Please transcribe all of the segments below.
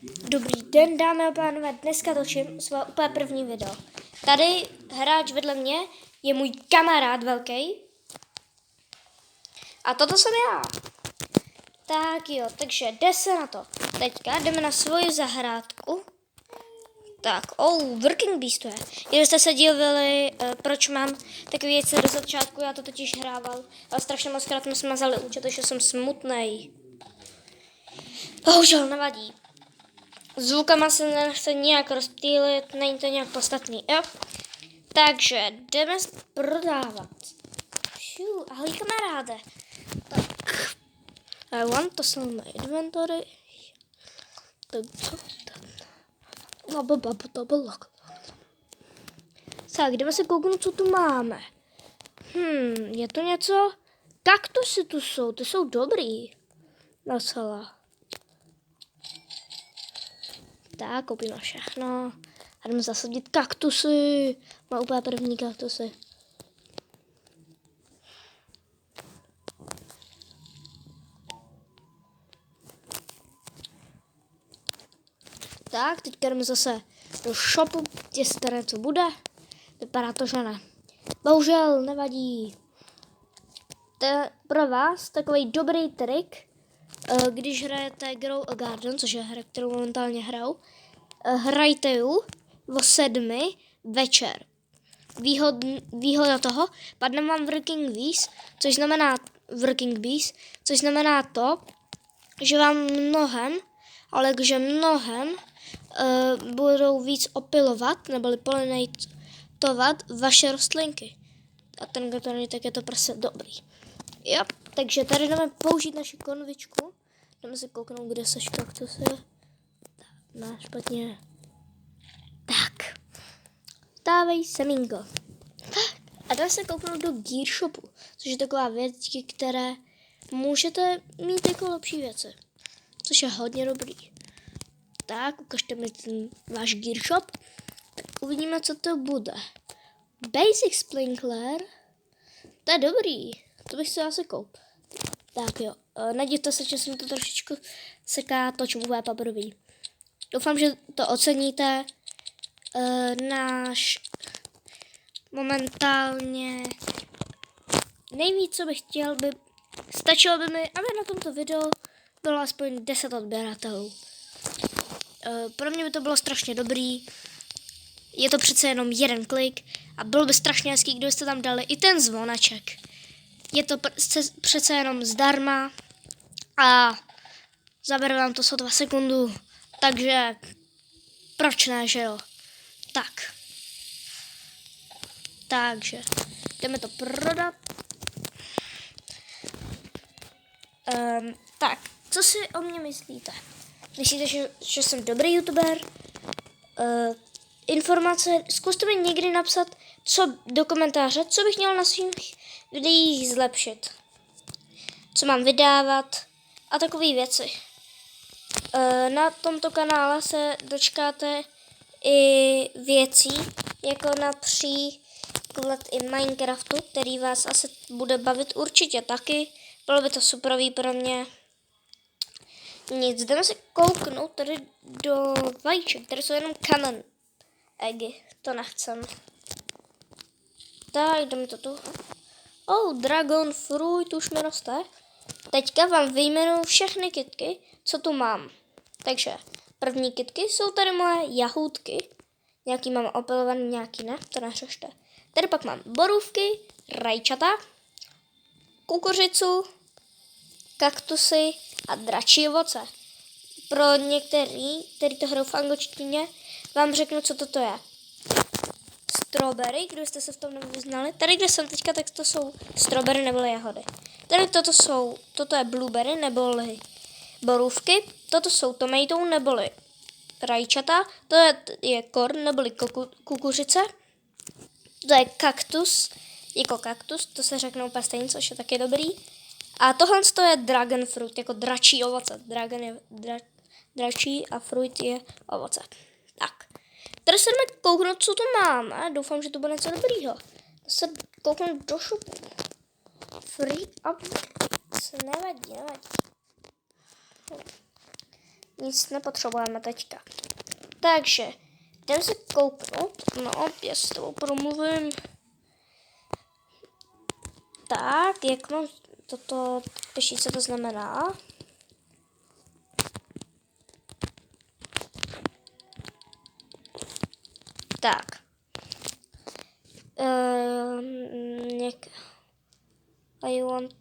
Dobrý den, dámy a pánové, dneska točím své úplně první video. Tady hráč vedle mě je můj kamarád velký. A toto jsem já. Tak jo, takže jde se na to. Teďka jdeme na svoji zahrádku. Tak, Working Beast to je. Kdybyste se divili, proč mám takové věci do začátku, já to totiž hrával, ale strašně moc krát jsme smazali účet, takže jsem smutnej. Bohužel nevadí. Zvukama se nechce nějak rozptýlit, není to nějak podstatný, jo? Takže jdeme prodávat. Ahoj kamaráde. Tak. I want to sell my inventory. Tak, jdeme se kouknout, co tu máme. Je to něco? Kaktusy tu jsou, ty jsou dobrý. Docela. Tak, koupíme všechno. A jdeme zasadit kaktusy. Má úplně první kaktusy. Tak, teďka jdeme zase do shopu, jestli něco bude. Vypadá to, že ne. Bohužel, nevadí. To je pro vás takový dobrý trik, když hrajete Grow a Garden, což je hra, kterou momentálně hraju. Hrajte ji o 7 večer. Výhoda toho, padne vám Working Beast, což znamená to, že vám mnohem budou víc opylovat, neboli polinatovat vaše rostlinky. A ten, kdo to není, tak je to prostě dobrý. Jo, takže tady jdeme použít naši konvičku. Jdeme se kouknout, kde seš kaktusy. Tak, ne, špatně. Tak. Dávej semínko. A jdeme se kouknout do Gear Shopu, což je taková věc, díky které můžete mít jako lepší věci. Což je hodně dobrý. Tak, ukažte mi ten váš Gear Shop. Tak uvidíme, co to bude. Basic Sprinkler. To je dobrý. To bych si asi koupil. Tak jo. Nedivte se, že jsem to trošičku seká, točím úplně papírový. Doufám, že to oceníte. Náš momentálně nejvíc, co bych chtěl, stačilo by mi, aby na tomto videu bylo aspoň 10 odběratelů. Pro mě by to bylo strašně dobrý. Je to přece jenom jeden klik a bylo by strašně hezký, kdybyste tam dali i ten zvoneček. Je to přece jenom zdarma a zabere vám to 2 sekundu, takže proč ne, že jo? Tak. Takže jdeme to prodat. Tak, co si o mě myslíte? Myslíte, že jsem dobrý youtuber? Informace, zkuste mi někdy napsat do komentáře, co bych měl na svých videích zlepšit. Co mám vydávat a takové věci. Na tomto kanále se dočkáte i věcí, jako například i Minecraftu, který vás asi bude bavit určitě taky. Bylo by to superový pro mě. Nic, jdeme se kouknout tady do vajíček, které jsou jenom common eggy, to nechcem. Tak, jdeme to tu. Dragon fruit už mi roste. Teďka vám vyjmenuji všechny kytky, co tu mám. Takže první kytky jsou tady moje jahůdky. Nějaký mám opilovaný, nějaký ne, to neřešte. Tady pak mám borůvky, rajčata, kukuřicu, kaktusy a dračí ovoce. Pro některý, který to hrajou v angličtině, vám řeknu, co toto je. Strawberry, kdybyste se v tom nevyznali. Tady, kde jsem teďka, tak to jsou strawberry neboli jahody. Tady toto je blueberry neboli borůvky. Toto jsou tomato neboli rajčata. To je corn neboli kukuřice. To je kaktus, jako kaktus, to se řeknou pastejn, což je taky dobrý. A tohle je dragon fruit, jako dračí ovoce. Dragon je dračí a fruit je ovoce. Tak. Tady se jdeme kouknout, co tu máme. Doufám, že to bude něco dobrýho. Se kouknout do shopu. Free up. Nevadí. nic nepotřebujeme teďka. Takže, jdem se kouknout, no, já s tebou promluvím. Tak, jak mám toto píši, co to znamená? Tak. I want...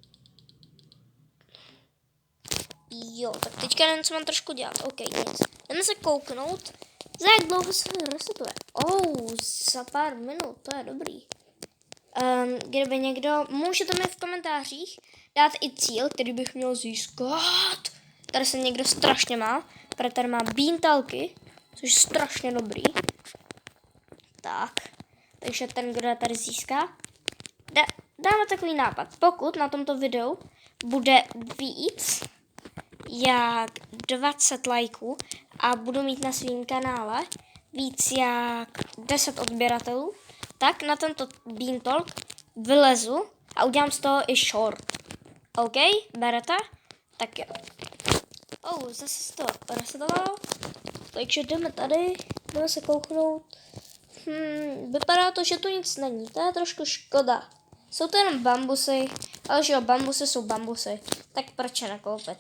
Jo, tak teďka nevím, co mám trošku dělat. OK, nic. Jdeme se kouknout, za jak dlouho se resetuje. Za pár minut, to je dobrý. Kdyby někdo, můžete mi v komentářích dát i cíl, který bych měl získat. Tady se někdo strašně má, protože tady má bíntalky, což je strašně dobrý. Tak, takže ten, kdo tady získá, dáme takový nápad. Pokud na tomto videu bude víc jak 20 lajků a budu mít na svém kanále víc jak 10 odběratelů, tak na tento Bean Talk vylezu a udělám z toho i short. OK, berete? Tak jo. Zase se to resetovalo. Takže jdeme tady, jdeme se kouknout. Vypadá to, že tu nic není, to je trošku škoda. Jsou to jenom bambusy, ale že jo, bambusy jsou bambusy, tak proč je nekoupit?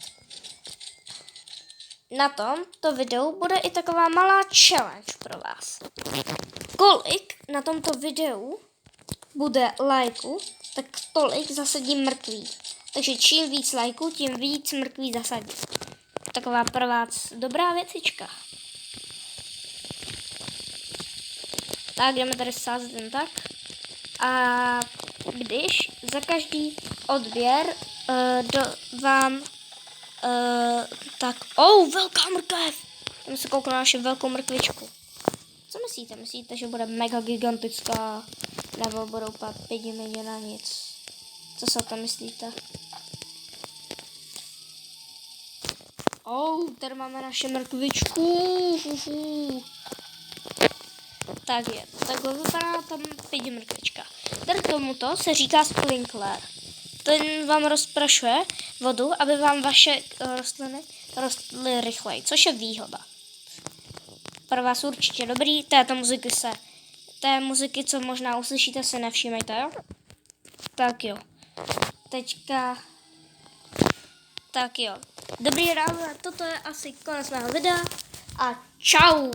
Na tomto videu bude i taková malá challenge pro vás. Kolik na tomto videu bude lajků, tak tolik zasadím mrkví. Takže čím víc lajků, tím víc mrkví zasadím. Taková pro vás dobrá věcička. Tak, jdeme tady sázet jen tak. A když za každý odběr vám tak, velká mrkev. Jdeme se kouknout na naši velkou mrkvičku. Co myslíte? Myslíte, že bude mega gigantická? Nebo budou úplně pědimi na nic? Co si o tom myslíte? Tady máme naši mrkvičku. Tak je, takhle vypadá tam mrkvička. Tady tomuto se říká sprinkler. Ten vám rozprašuje vodu, aby vám vaše rostliny rostly rychleji, což je výhoda. Pro vás určitě dobrý, té muziky, co možná uslyšíte, se nevšímejte, jo? Tak jo. Teďka... Tak jo. Dobrý ráno, toto je asi konec mého videa a čau!